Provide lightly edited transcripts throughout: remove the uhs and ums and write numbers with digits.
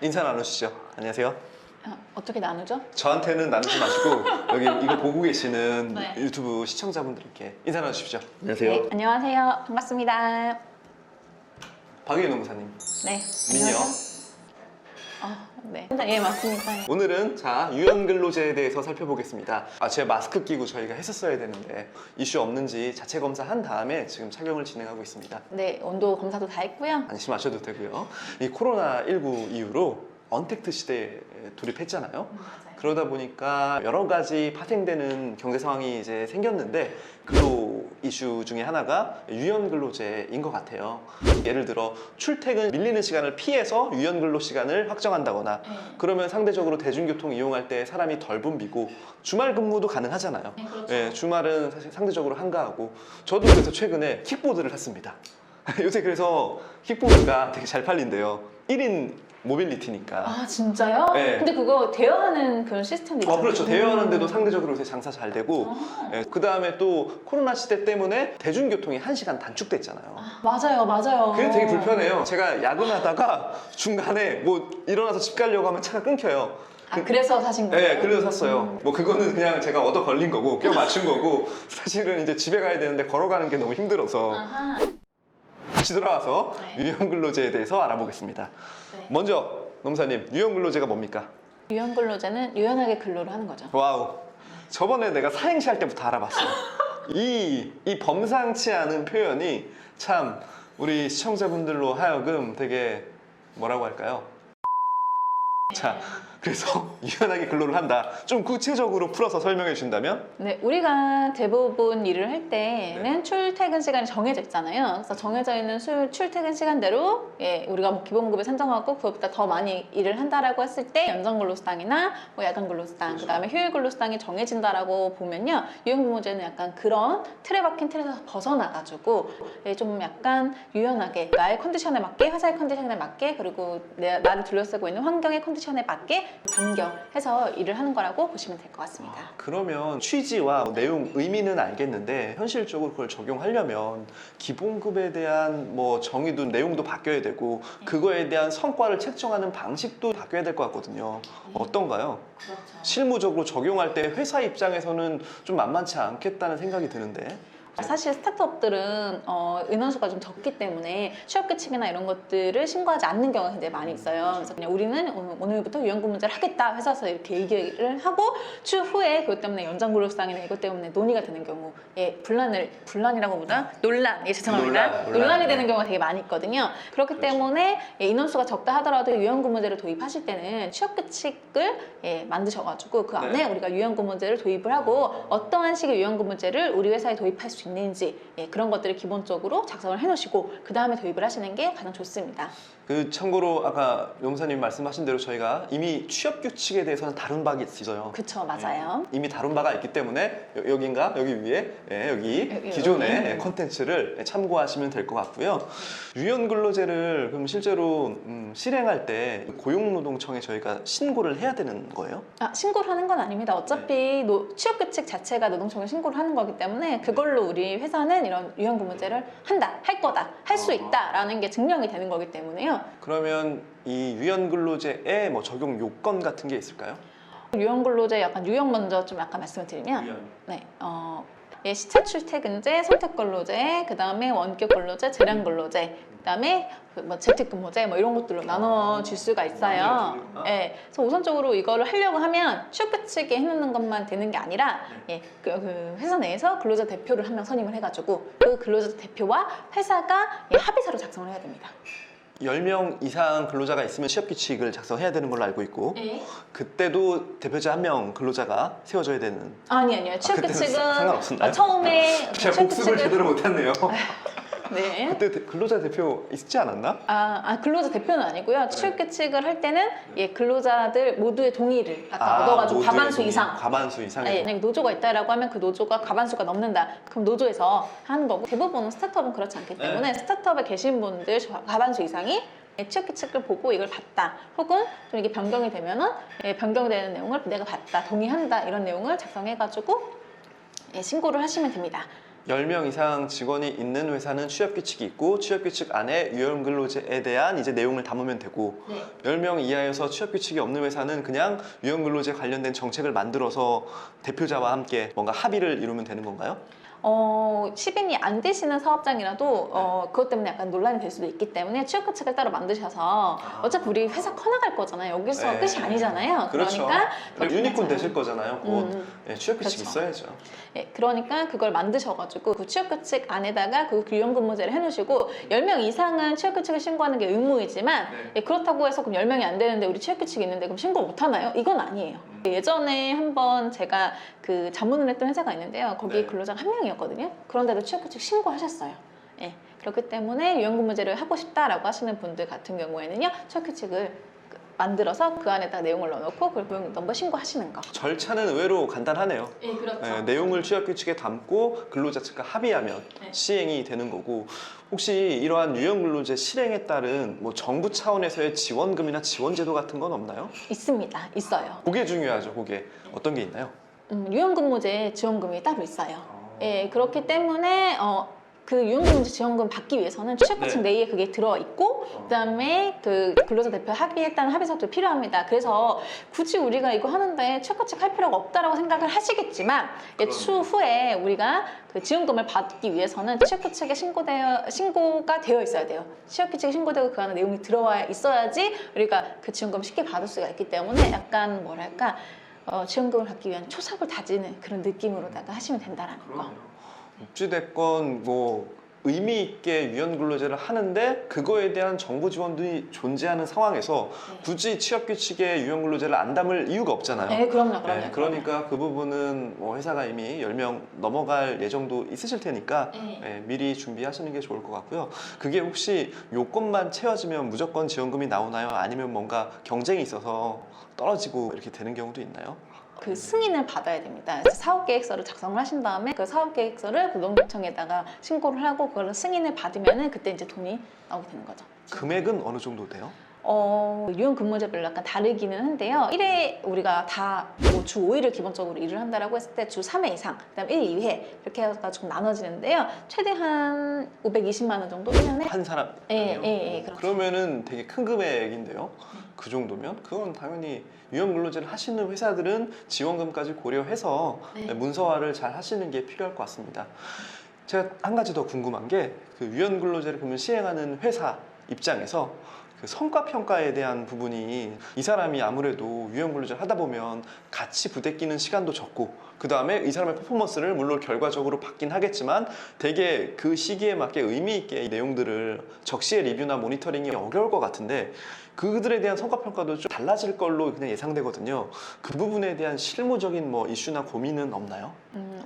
인사 나누시죠. 안녕하세요. 어떻게 나누죠? 저한테는 나누지 마시고 여기 이거 보고 계시는 네. 유튜브 시청자분들께 인사 나누십시오. 안녕하세요. 네, 안녕하세요. 반갑습니다. 박유희 농사님. 네, 민요. 안녕하세요. 네. 예, 맞습니다. 오늘은 자 유연근로제에 대해서 살펴보겠습니다. 제가 마스크 끼고 저희가 했었어야 되는데 이슈 없는지 자체 검사한 다음에 지금 착용을 진행하고 있습니다. 네, 온도 검사도 다 했고요. 안심하셔도 되고요. 이 코로나19 이후로 언택트 시대에 돌입했잖아요. 맞아요. 그러다 보니까 여러 가지 파생되는 경제 상황이 이제 생겼는데 근로 이슈 중에 하나가 유연근로제인 것 같아요. 예를 들어 출퇴근 밀리는 시간을 피해서 유연근로 시간을 확정한다거나 그러면 상대적으로 대중교통 이용할 때 사람이 덜 붐비고 주말 근무도 가능하잖아요. 네, 그렇죠. 예, 주말은 사실 상대적으로 한가하고 저도 그래서 최근에 킥보드를 샀습니다. 요새 그래서 킥보드가 되게 잘 팔린대요. 1인 모빌리티니까. 아, 진짜요? 네. 근데 그거 대여하는 그런 시스템도 있잖아요. 그렇죠. 대여하는데도 상대적으로 요새 장사 잘 되고 그 다음에 또 코로나 시대 때문에 대중교통이 1시간 단축됐잖아요. 맞아요, 맞아요. 그게 되게 불편해요. 제가 야근하다가 중간에 뭐 일어나서 집 가려고 하면 차가 끊겨요. 그래서 사신 거예요? 네, 그래서 샀어요. 뭐 그거는 그냥 제가 얻어 걸린 거고 껴 맞춘 거고 사실은 이제 집에 가야 되는데 걸어가는 게 너무 힘들어서 아하. 다시 돌아와서 네. 유연근로제에 대해서 알아보겠습니다. 네. 먼저 농사님, 유연근로제가 뭡니까? 유연근로제는 유연하게 근로를 하는 거죠. 와우. 저번에 내가 사행시 할 때부터 알아봤어요. 이 범상치 않은 표현이 참 우리 시청자분들로 하여금 되게 뭐라고 할까요? 자, 그래서 유연하게 근로를 한다. 좀 구체적으로 풀어서 설명해 준다면? 네, 우리가 대부분 일을 할 때는 출퇴근 시간이 정해져 있잖아요. 그래서 정해져 있는 출퇴근 시간대로 우리가 뭐 기본급을 산정하고 그것보다 더 많이 일을 한다라고 했을 때 연장근로수당이나 뭐 야간근로수당, 그다음에 휴일근로수당이 정해진다라고 보면요, 유연근무제는 약간 그런 틀에 박힌 틀에서 벗어나가지고 좀 약간 유연하게 나의 컨디션에 맞게, 회사의 컨디션에 맞게, 그리고 나를 둘러싸고 있는 환경의 컨디션에 맞게 변경해서 일을 하는 거라고 보시면 될 것 같습니다. 그러면 취지와 내용, 의미는 알겠는데 현실적으로 그걸 적용하려면 기본급에 대한 뭐 정의도 내용도 바뀌어야 되고 그거에 대한 성과를 책정하는 방식도 바뀌어야 될 것 같거든요. 어떤가요? 그렇죠. 실무적으로 적용할 때 회사 입장에서는 좀 만만치 않겠다는 생각이 드는데. 사실 스타트업들은 인원수가 좀 적기 때문에 취업 규칙이나 이런 것들을 신고하지 않는 경우가 굉장히 많이 있어요. 그래서 그냥 우리는 오늘부터 유연근무제를 하겠다 회사에서 이렇게 얘기를 하고 추후에 그것 때문에 연장근로수당이나 이것 때문에 논의가 되는 경우에 분란이라고보다 논란, 죄송합니다. 논란이 되는 경우가 되게 많이 있거든요. 그렇기 때문에 인원수가 적다 하더라도 유연근무제를 도입하실 때는 취업 규칙을 만드셔가지고 그 안에 우리가 유연근무제를 도입을 하고 어떠한 식의 유연근무제를 우리 회사에 도입할 수 있는지 그런 것들을 기본적으로 작성을 해놓으시고 그 다음에 도입을 하시는 게 가장 좋습니다. 참고로 아까 용사님 말씀하신 대로 저희가 이미 취업 규칙에 대해서는 다룬 바가 있어요. 그쵸, 맞아요. 이미 다룬 바가 있기 때문에 여긴가? 여기 위에 여기 기존의 콘텐츠를 참고하시면 될 것 같고요. 유연근로제를 그럼 실제로 실행할 때 고용노동청에 저희가 신고를 해야 되는 거예요? 신고를 하는 건 아닙니다. 어차피 취업 규칙 자체가 노동청에 신고를 하는 거기 때문에 그걸로 우리 회사는 이런 유연근무제를 한다, 할 거다, 할 수 있다라는 게 증명이 되는 거기 때문에요. 그러면 이 유연근로제의 뭐 적용 요건 같은 게 있을까요? 유연근로제 약간 유형 먼저 좀 약간 말씀을 드리면 시차 출퇴근제, 선택근로제, 그 다음에 원격근로제, 재량근로제, 그 다음에 뭐 재택근무제 뭐 이런 것들로 나눠줄 수가 있어요. 그래서 우선적으로 이거를 하려고 하면 취업 규칙에 해놓는 것만 되는 게 아니라 그 회사 내에서 근로자 대표를 한 명 선임을 해가지고 그 근로자 대표와 회사가 합의서를 작성을 해야 됩니다. 10명 이상 근로자가 있으면 취업규칙을 작성해야 되는 걸로 알고 있고 그때도 대표자 1명 근로자가 세워져야 되는. 아니요. 취업규칙은 상관없었나요? 처음에 제가 복습을 제대로 못했네요. 네. 그때 근로자 대표 있지 않았나? 근로자 대표는 아니고요. 취업 규칙을 할 때는 근로자들 모두의 동의를 얻어가지고 과반수 이상. 과반수 이상. 만약에 노조가 있다라고 하면 그 노조가 과반수가 넘는다. 그럼 노조에서 하는 거고 대부분은 스타트업은 그렇지 않기 때문에 스타트업에 계신 분들 과반수 이상이 취업 규칙을 보고 이걸 봤다. 혹은 좀 이게 변경이 되면은 변경되는 내용을 내가 봤다, 동의한다 이런 내용을 작성해가지고 신고를 하시면 됩니다. 10명 이상 직원이 있는 회사는 취업규칙이 있고 취업규칙 안에 유연근로제에 대한 이제 내용을 담으면 되고 네. 10명 이하여서 취업규칙이 없는 회사는 그냥 유연근로제 관련된 정책을 만들어서 대표자와 함께 뭔가 합의를 이루면 되는 건가요? 10인이 안 되시는 사업장이라도 그것 때문에 약간 논란이 될 수도 있기 때문에 취업규칙을 따로 만드셔서 어차피 우리 회사 커나갈 거잖아요. 여기서 네. 끝이 아니잖아요. 그렇죠. 그러니까 유니콘 되실 거잖아요. 곧 네, 취업규칙 그렇죠. 있어야죠. 예, 그러니까 그걸 만드셔가지고 그 취업규칙 안에다가 그 유연근무제를 해놓으시고 10명 이상은 취업규칙을 신고하는 게 의무이지만 네. 예, 그렇다고 해서 그럼 10명이 안 되는데 우리 취업규칙이 있는데 그럼 신고 못 하나요? 이건 아니에요. 예전에 한번 제가 그 자문을 했던 회사가 있는데요. 거기 네. 근로자가 1명이었거든요. 그런데도 취업규칙 신고하셨어요. 예, 그렇기 때문에 유연근무제를 하고 싶다라고 하시는 분들 같은 경우에는요. 취업규칙을 만들어서 그 안에다 내용을 넣어놓고 그걸 고용 넘버 신고하시는 거. 절차는 의외로 간단하네요. 예, 그렇죠. 네, 내용을 취업규칙에 담고 근로자 측과 합의하면 네. 시행이 되는 거고 혹시 이러한 유연근로제 실행에 따른 뭐 정부 차원에서의 지원금이나 지원제도 같은 건 없나요? 있습니다. 있어요. 그게 중요하죠. 그게 어떤 게 있나요? 유연근무제 지원금이 따로 있어요. 예, 그렇기 때문에 그 유연근무제 지원금 받기 위해서는 취업규칙 네. 내에 그게 들어있고 그다음에 그 근로자 대표 합의했다는 합의서도 필요합니다. 그래서 굳이 우리가 이거 하는데 취업규칙 할 필요가 없다라고 생각을 하시겠지만 예, 추후에 우리가 그 지원금을 받기 위해서는 취업규칙에 신고가 되어 있어야 돼요. 취업규칙에 신고되고 그 안에 내용이 들어와 있어야지 우리가 그 지원금을 쉽게 받을 수가 있기 때문에 약간 뭐랄까 지원금을 받기 위한 초석을 다지는 그런 느낌으로다가 하시면 된다라는 거. 어찌됐건 뭐 의미 있게 유연근로제를 하는데 그거에 대한 정부 지원이 존재하는 상황에서 굳이 취업규칙에 유연근로제를 안 담을 이유가 없잖아요. 네, 그럼요. 네, 그러니까 그 부분은 뭐 회사가 이미 10명 넘어갈 예정도 있으실 테니까 네, 미리 준비하시는 게 좋을 것 같고요. 그게 혹시 요건만 채워지면 무조건 지원금이 나오나요? 아니면 뭔가 경쟁이 있어서 떨어지고 이렇게 되는 경우도 있나요? 그 승인을 받아야 됩니다. 그래서 사업계획서를 작성을 하신 다음에 그 사업계획서를 노동청에다가 신고를 하고 그걸 승인을 받으면은 그때 이제 돈이 나오게 되는 거죠. 금액은 어느 정도 돼요? 유연근무제별로 약간 다르기는 한데요. 1회 우리가 다 뭐 주 5일을 기본적으로 일을 한다라고 했을 때 주 3회 이상, 그다음 1, 2회 이렇게 해가지고 나눠지는데요. 최대 한 520만 원 정도 1년에? 한 사람? 예, 그렇죠. 그러면은 되게 큰 금액인데요. 그 정도면 그건 당연히 유연근로제를 하시는 회사들은 지원금까지 고려해서 네. 문서화를 잘 하시는 게 필요할 것 같습니다. 제가 한 가지 더 궁금한 게 그 유연근로제를 그러면 시행하는 회사 입장에서 그 성과 평가에 대한 부분이 이 사람이 아무래도 유연근로제를 하다 보면 같이 부대끼는 시간도 적고 그 다음에 이 사람의 퍼포먼스를 물론 결과적으로 받긴 하겠지만 되게 그 시기에 맞게 의미 있게 이 내용들을 적시에 리뷰나 모니터링이 어려울 것 같은데 그들에 대한 성과 평가도 좀 달라질 걸로 그냥 예상되거든요. 그 부분에 대한 실무적인 뭐 이슈나 고민은 없나요?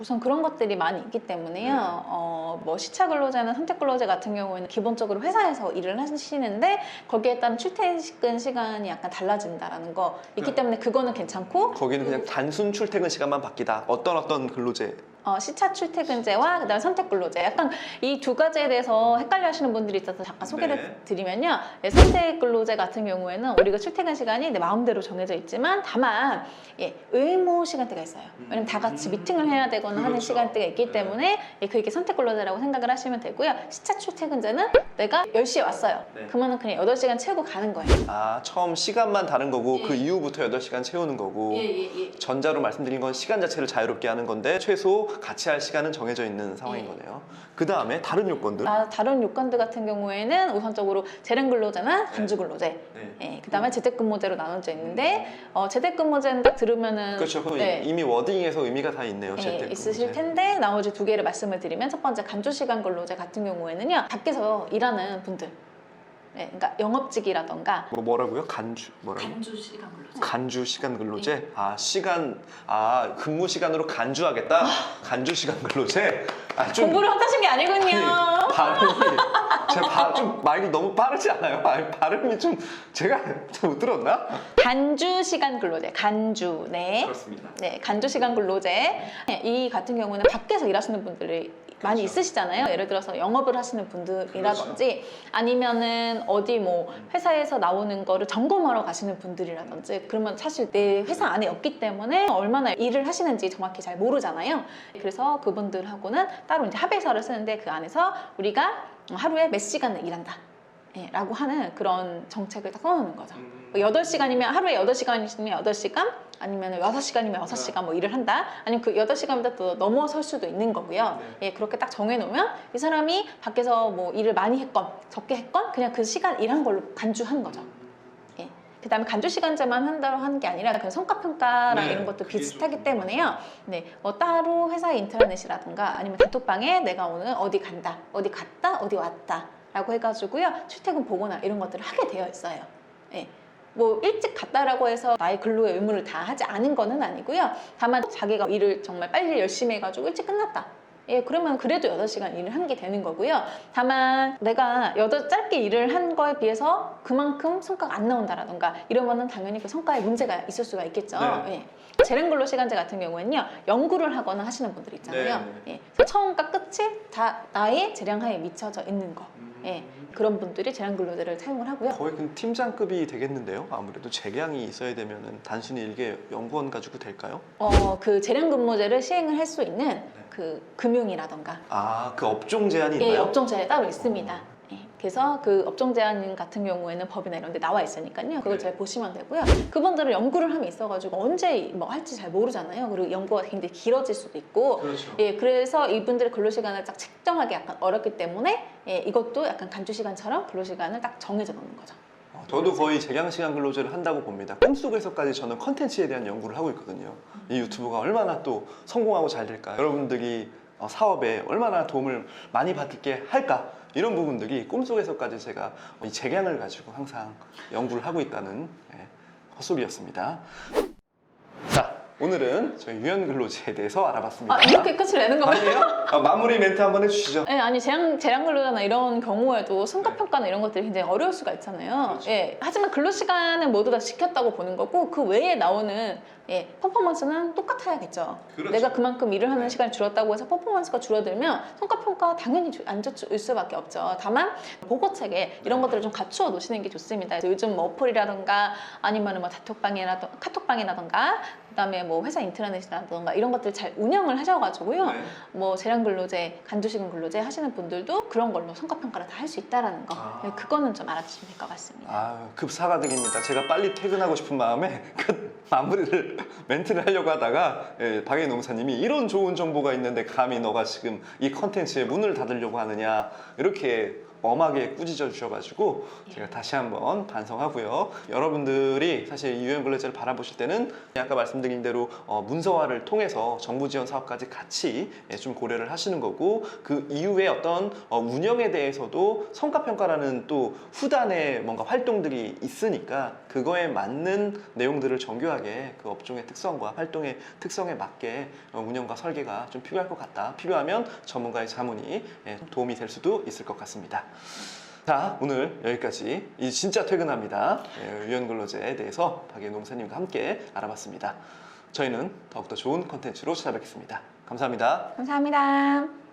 우선 그런 것들이 많이 있기 때문에요. 뭐 시차근로제나 선택근로제 같은 경우에는 기본적으로 회사에서 일을 하시는데 거기에 따른 출퇴근 시간이 약간 달라진다라는 거 있기 때문에 그거는 괜찮고 거기는 그냥 단순 출퇴근 시간만 바뀌다. 어떤 근로제 시차 출퇴근제와 그다음 선택근로제 약간 이 두 가지에 대해서 헷갈려 하시는 분들이 있어서 잠깐 소개를 네. 드리면요. 선택근로제 같은 경우에는 우리가 출퇴근 시간이 내 마음대로 정해져 있지만 다만 의무 시간대가 있어요. 왜냐면 다 같이 미팅을 해야 되거나 하는 그렇죠. 시간대가 있기 때문에 그게 선택근로제라고 생각을 하시면 되고요. 시차 출퇴근제는 내가 10시에 왔어요. 네. 그러면 그냥 8시간 채우고 가는 거예요. 아 처음 시간만 다른 거고 그 이후부터 8시간 채우는 거고 전자로 말씀드린 건 시간 자체를 자유롭게 하는 건데 최소 같이 할 시간은 정해져 있는 상황인 거네요. 그 다음에 다른 요건들 다른 요건들 같은 경우에는 우선적으로 재량근로제나 간주근로제 그 다음에 재택근무제로 나눠져 있는데 재택근무제는 딱 들으면은 그렇죠. 그럼 이미 워딩에서 의미가 다 있네요. 재택근무제. 있으실 텐데 나머지 두 개를 말씀을 드리면 첫 번째 간주시간 근로제 같은 경우에는요 밖에서 일하는 분들 그러니까 영업직이라던가 뭐라고요? 간주 뭐라고? 간주시간 근로제 간주 시간 근로제? 근무 시간으로 간주하겠다? 간주 시간 근로제? 좀 공부를 헛하신 게 아니군요. 발음이 제가 좀 말이 너무 빠르지 않아요? 발음이 좀 제가 좀 못 들었나? 간주 시간 근로제, 간주. 네. 그렇습니다. 네, 간주 시간 근로제. 이 같은 경우는 밖에서 일하시는 분들이 많이 있으시잖아요. 예를 들어서 영업을 하시는 분들이라든지 아니면은 어디 뭐 회사에서 나오는 거를 점검하러 가시는 분들이라든지 그러면 사실 내 회사 안에 없기 때문에 얼마나 일을 하시는지 정확히 잘 모르잖아요. 그래서 그분들하고는 따로 이제 합의서를 쓰는데 그 안에서 우리가 하루에 몇 시간을 일한다. 예, 라고 하는 그런 정책을 딱 써놓는 거죠. 8시간이면 하루에 8시간이면 8시간 아니면 6시간이면 6시간 뭐 일을 한다. 아니면 그 8시간보다 더 넘어설 수도 있는 거고요. 예, 그렇게 딱 정해놓으면 이 사람이 밖에서 뭐 일을 많이 했건 적게 했건 그냥 그 시간 일한 걸로 간주하는 거죠. 예. 그 다음에 간주 시간제만 한다고 하는 게 아니라 그 성과평가랑 네, 이런 것도 그게 비슷하기 좀 때문에요. 네, 뭐 따로 회사 인트라넷이라든가 아니면 단톡방에 내가 오늘 어디 간다, 어디 갔다, 어디 왔다 라고 해가지고요. 출퇴근 보고나 이런 것들을 하게 되어 있어요. 예. 뭐 일찍 갔다라고 해서 나의 근로의 의무를 다 하지 않은 거는 아니고요. 다만 자기가 일을 정말 빨리 열심히 해가지고 일찍 끝났다. 예, 그러면 그래도 8시간 일을 한 게 되는 거고요. 다만 내가 짧게 일을 한 거에 비해서 그만큼 성과가 안 나온다라던가 이러면은 당연히 그 성과에 문제가 있을 수가 있겠죠. 네. 예. 재량근로시간제 같은 경우에는요. 연구를 하거나 하시는 분들 있잖아요. 네. 예. 그래서 처음과 끝이 다 나의 재량하에 미쳐져 있는 거. 예. 그런 분들이 재량근로제를 사용을 하고요. 거의 그 팀장급이 되겠는데요. 아무래도 재량이 있어야 되면은 단순히 일개 연구원 가지고 될까요? 그 재량근무제를 시행을 할 수 있는 그 금융이라던가 그 업종 제한이 있나요? 예, 업종 제한이 따로 있습니다. 예, 그래서 그 업종 제한 같은 경우에는 법이나 이런 데 나와 있으니까요. 그걸 네. 잘 보시면 되고요. 그분들은 연구를 함에 있어가지고 언제 뭐 할지 잘 모르잖아요. 그리고 연구가 굉장히 길어질 수도 있고 그렇죠. 예, 그래서 이분들의 근로시간을 딱 책정하기 약간 어렵기 때문에 예, 이것도 약간 간주시간처럼 근로시간을 딱 정해져 놓는 거죠. 저도 거의 재량시간 근로제를 한다고 봅니다. 꿈속에서까지 저는 컨텐츠에 대한 연구를 하고 있거든요. 이 유튜브가 얼마나 또 성공하고 잘 될까, 여러분들이 사업에 얼마나 도움을 많이 받게 할까, 이런 부분들이 꿈속에서까지 제가 이 재량을 가지고 항상 연구를 하고 있다는 헛소리였습니다. 자, 오늘은 저희 유연근로제에 대해서 알아봤습니다. 이렇게 끝을 내는 건가요? 아니에요? 마무리 멘트 한번 해주시죠. 네, 아니 재량근로자나 이런 경우에도 성과평가나 이런 것들이 굉장히 어려울 수가 있잖아요. 그렇죠. 예, 하지만 근로시간은 모두 다 지켰다고 보는 거고 그 외에 나오는 퍼포먼스는 똑같아야겠죠. 그렇죠. 내가 그만큼 일을 하는 시간이 줄었다고 해서 퍼포먼스가 줄어들면 성과평가 당연히 안 좋을 수밖에 없죠. 다만 보고체계 이런 것들을 좀 갖추어 놓으시는 게 좋습니다. 그래서 요즘 뭐 어플이라든가 아니면 뭐 카톡방이라든가 그다음에 뭐 회사 인트라넷이라든가 이런 것들 잘 운영을 하셔가지고요. 네. 뭐 재량근로제, 간주시간 근로제 하시는 분들도 그런 걸로 성과평가를 다 할 수 있다라는 거. 네, 그거는 좀 알아주시면 될 것 같습니다. 급사가득입니다. 제가 빨리 퇴근하고 싶은 마음에 마무리를 멘트를 하려고 하다가 박예 농사님이 이런 좋은 정보가 있는데 감히 너가 지금 이 컨텐츠에 문을 닫으려고 하느냐, 이렇게 엄하게 꾸짖어 주셔가지고 제가 다시 한번 반성하고요. 여러분들이 사실 이 유연근로제를 바라보실 때는 아까 말씀드린 대로 문서화를 통해서 정부 지원 사업까지 같이 좀 고려를 하시는 거고, 그 이후에 어떤 운영에 대해서도 성과평가라는 또 후단의 뭔가 활동들이 있으니까 그거에 맞는 내용들을 정교하게 그 업종의 특성과 활동의 특성에 맞게 운영과 설계가 좀 필요할 것 같다. 필요하면 전문가의 자문이 도움이 될 수도 있을 것 같습니다. 자, 오늘 여기까지 이 진짜 퇴근합니다. 유연근로제에 대해서 박예 농사님과 함께 알아봤습니다. 저희는 더욱더 좋은 컨텐츠로 찾아뵙겠습니다. 감사합니다. 감사합니다.